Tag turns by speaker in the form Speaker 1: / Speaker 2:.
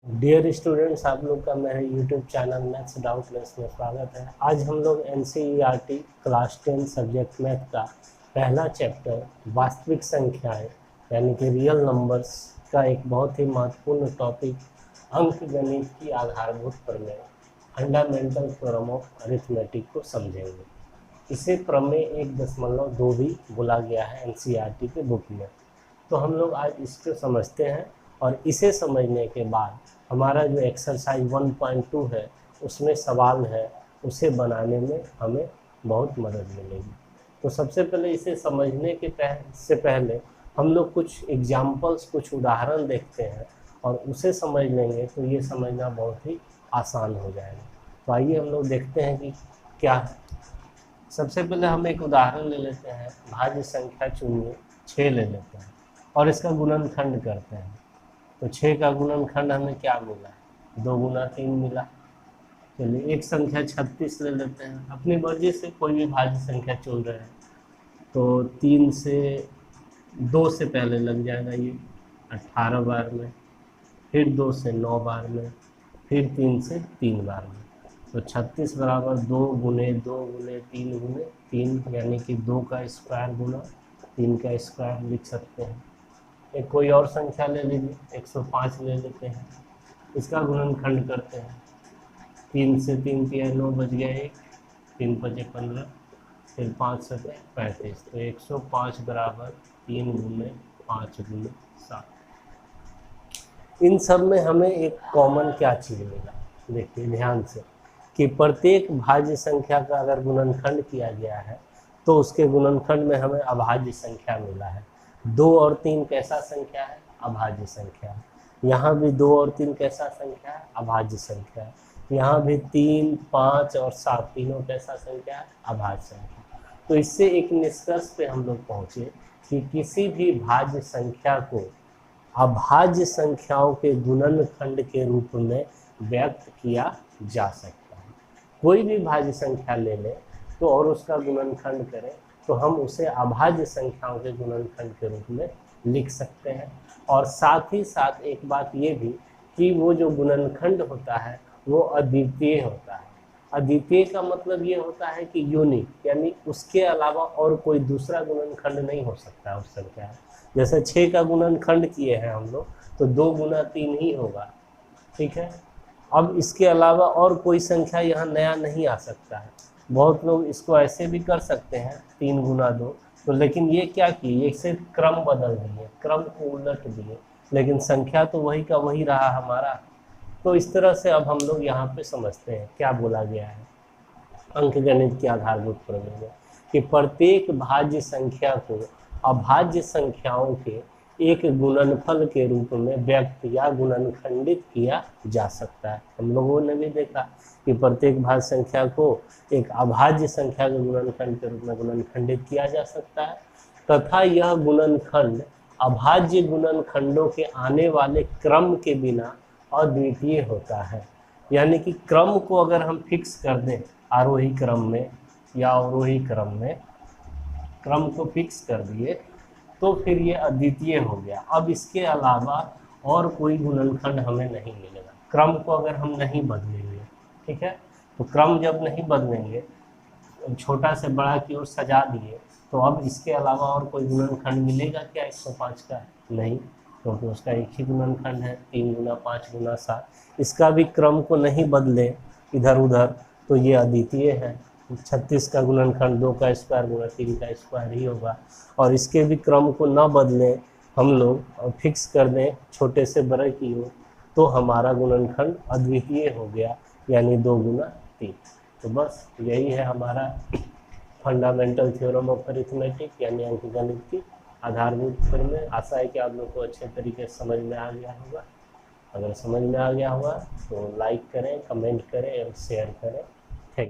Speaker 1: Dear students, आप लोग का मेरे यूट्यूब चैनल मैथ्स डाउटलेस में स्वागत है। आज हम लोग एनसीईआरटी क्लास 10 सब्जेक्ट मैथ का पहला चैप्टर वास्तविक संख्याएं यानी कि रियल नंबर्स का एक बहुत ही महत्वपूर्ण टॉपिक अंक गणित की आधारभूत प्रमेय फंडामेंटल थ्योरम ऑफ अरिथमेटिक को समझेंगे। इसे प्रमेय 1.2 भी बोला गया है एनसीईआरटी के बुक में। तो हम लोग आज इसको समझते हैं और इसे समझने के बाद हमारा जो एक्सरसाइज 1.2 है उसमें सवाल है, उसे बनाने में हमें बहुत मदद मिलेगी। तो सबसे पहले इसे समझने के से पहले हम लोग कुछ एग्जाम्पल्स, कुछ उदाहरण देखते हैं और उसे समझ लेंगे तो ये समझना बहुत ही आसान हो जाएगा। तो आइए हम लोग देखते हैं कि क्या है। सबसे पहले हम एक उदाहरण ले लेते हैं, भाज्य संख्या चुनिए 6 ले लेते हैं और इसका गुणनखंड करते हैं। तो 6 का गुणनखंड हमें क्या मिला? 2 गुना 3 मिला। चलिए एक संख्या 36 ले लेते हैं, अपनी मर्जी से कोई भी भाज्य संख्या चुन रहे हैं। तो 3 से 2 से पहले लग जाएगा ये 18 बार में, फिर 2 से 9 बार में, फिर 3 से 3 बार में। तो 36 बराबर 2 गुने 2 गुने 3 गुने 3, यानी कि 2 का स्क्वायर गुना 3 का स्क्वायर लिख सकते हैं। एक कोई और संख्या ले लीजिए, 105 ले लेते हैं, इसका गुणनखंड करते हैं। 3 से 3 किया 9 बच गया 1, 3 5 15, फिर 5 7 35। तो 105 बराबर 3 गुने 5 गुने 7। इन सब में हमें एक कॉमन क्या चीज़ मिला, देखिए ध्यान से, कि प्रत्येक भाज्य संख्या का अगर गुणनखंड किया गया है तो उसके गुणनखंड में हमें अभाज्य संख्या मिला है। 2 और 3 कैसा संख्या है? अभाज्य संख्या है। यहाँ भी 2 और 3 कैसा संख्या है? अभाज्य संख्या है। यहाँ भी 3, 5 और 7 तीनों कैसा संख्या है? अभाज्य संख्या। तो इससे एक निष्कर्ष पे हम लोग पहुँचे कि किसी भी भाज्य संख्या को अभाज्य संख्याओं के गुणनखंड के रूप में व्यक्त किया जा सकता है। कोई भी भाज्य संख्या ले लें तो और उसका गुणनखंड करें तो हम उसे अभाज्य संख्याओं के गुणनखंड के रूप में लिख सकते हैं। और साथ ही साथ एक बात ये भी कि वो जो गुणनखंड होता है वो अद्वितीय होता है। अद्वितीय का मतलब ये होता है कि यूनिक, यानी उसके अलावा और कोई दूसरा गुणनखंड नहीं हो सकता उस संख्या। जैसे 6 का गुणनखंड किए हैं हम लोग तो 2 गुना 3 ही होगा, ठीक है। अब इसके अलावा और कोई संख्या यहाँ नया नहीं आ सकता है। बहुत लोग इसको ऐसे भी कर सकते हैं 3 गुना 2, तो लेकिन ये क्या किए, ये सिर्फ क्रम बदल दिए, क्रम को उलट दिए, लेकिन संख्या तो वही का वही रहा हमारा। तो इस तरह से अब हम लोग यहाँ पे समझते हैं क्या बोला गया है अंकगणित के आधारभूत प्रमेय में, कि प्रत्येक भाज्य संख्या को अभाज्य संख्याओं के एक गुणनफल के रूप में व्यक्त या गुणनखंडित किया जा सकता है। हम लोगों ने भी देखा कि प्रत्येक भाज्य संख्या को एक अभाज्य संख्या के गुणनखंड के रूप में गुणनखंडित किया जा सकता है, तथा यह गुणनखंड अभाज्य गुणनखंडों के आने वाले क्रम के बिना अद्वितीय होता है। यानी कि क्रम को अगर हम फिक्स कर दें आरोही क्रम में या अवरोही क्रम में, क्रम को फिक्स कर दिए तो फिर ये अद्वितीय हो गया। अब इसके अलावा और कोई गुणनखंड हमें नहीं मिलेगा, क्रम को अगर हम नहीं बदलेंगे, ठीक है। तो क्रम जब नहीं बदलेंगे, छोटा से बड़ा की ओर सजा दिए, तो अब इसके अलावा और कोई गुणनखंड मिलेगा क्या 105 का? नहीं, क्योंकि उसका एक ही गुणनखंड है 3 गुना 5 गुना 7। इसका भी क्रम को नहीं बदले इधर उधर तो ये अद्वितीय है। 36 का गुणनखंड 2 का स्क्वायर गुना 3 का स्क्वायर ही होगा। और इसके भी क्रम को न बदलें हम लोग और फिक्स कर दें छोटे से बड़े की ओर, तो हमारा गुणनखंड अद्वितीय हो गया, यानी 2 गुना 3। तो बस यही है हमारा फंडामेंटल थ्योरम ऑफ अरिथमेटिक यानी अंकगणित की आधारभूत प्रमेय। आशा है कि आप लोग को अच्छे तरीके से समझ में आ गया होगा। अगर समझ में आ गया होगा तो लाइक करें, कमेंट करें और शेयर करें।